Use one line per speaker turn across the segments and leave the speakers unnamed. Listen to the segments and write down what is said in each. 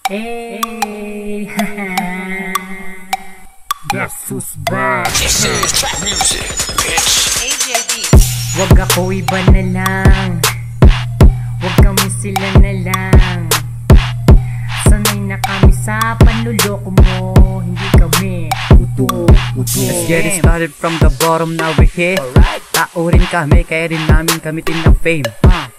Hey, guess who's back?
This is trap music, bitch.
AJB.
Wag ako iba na lang, wag kami sila na lang. Sanay na kami sa panluloko mo, hindi kami uto.
Let's get it started from the bottom, now we're here. Tao rin kami, kaya rin namin kamitin ng fame.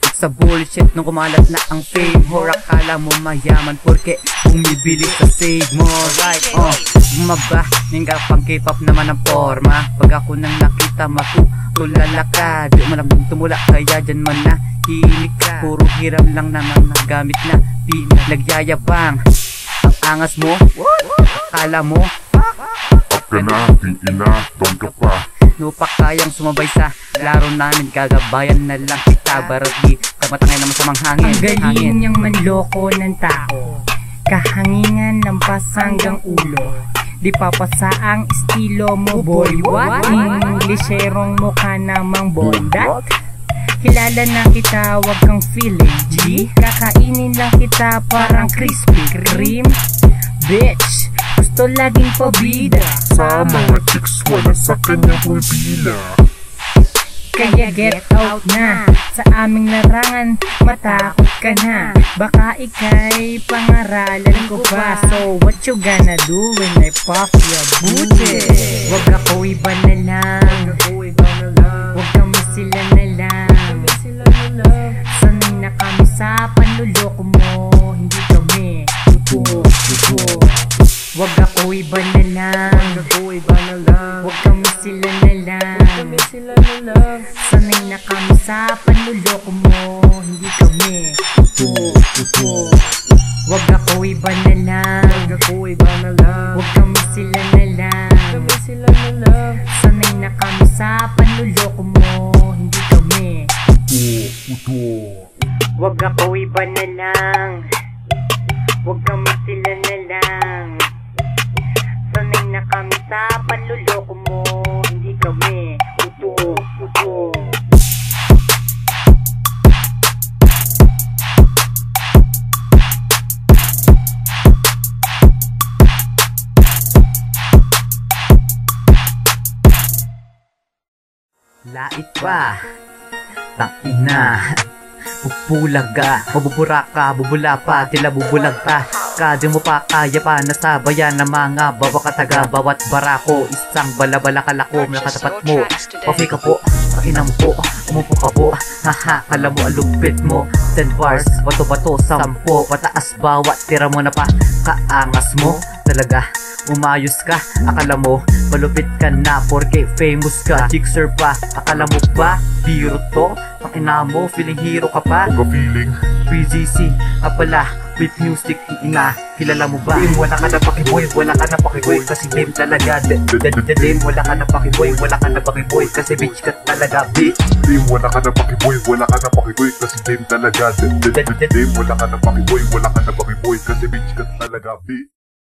It's a bullshit nung kumalat na ang fame. Or akala mo mayaman porque bumibili sa save mo. Right, bumaba, ningga pang K-pop naman ang forma. Pag ako nang nakita matutulala ka, di mo nang tumula kaya dyan man na hinig ka. Puro hiram lang naman nagamit na pinagyayabang. Ang angas mo, akala mo
ka na, di ina, doon ka pa.
no pa kayang sumabay sa laro namin, gagabayan na lang kita. Baragi, kamatangay naman sa mga hangin.
Ang galing niyang manloko ng tao, kahangingan ng pasanggang ulo. Di papasa ang estilo mo, boy. What? Ingleserong mukha namang bondat. Kilala na kita, wag kang feeling G. Kakainin lang kita parang crispy Kreme. Bitch, gusto laging pabida
Sa mga chicks, wala sa kanyang pulpila.
Kaya get out na sa aming larangan, matakot ka na. Baka ika'y pangaralan ko pa. So what you gonna do when I pop your booty? Wag ako iba na lang, wag kami sila na lang. Sanay na kami sa panluloko mo, hindi kami uto. Wag ako iba na lang, wag kami sila na lang. Sanay na kami sa panluloko mo, hindi kami uto. Wag ako iba na lang, wag kami sila na lang. Sanay na kami sa panluloko mo, hindi kami
Uto.
wag ako iba na lang, wag kami sila na lang. Sanay na kami sa panluloko mo, hindi kami uto.
Lait pa, tangina, pupulaga, mabubura ka, bubula pa, tila bubulag pa. Di mo pa kaya pa, nasabayan ng mga bawa kataga. Bawat barako, isang balabala kalako, nakatapat mo. Pafi ka po, pakinam po, umupo ka po. Haha, kala mo alupit mo. 10 bars, bato-bato, 10, pataas bawat tira mo na pa. Kaangas mo, talaga, umayos ka. Akala mo, malupit ka na, porque famous ka. Jigsaw pa, akala mo ba, biro to? Pakina mo, feeling hero ka pa.
Pagka-feeling,
3GC, pala, with music, ina, kilala mo ba? Wala ka na pakiboy, wala ka na pakiboy, kasi name talaga. Dem, wala ka na pakiboy, wala ka na pakiboy, kasi bitch ka talaga, bitch.
Dem, wala ka na pakiboy, wala ka na pakiboy, kasi dem talaga. Dem, wala ka na pakiboy, wala ka na pakiboy, kasi bitch ka talaga, bitch.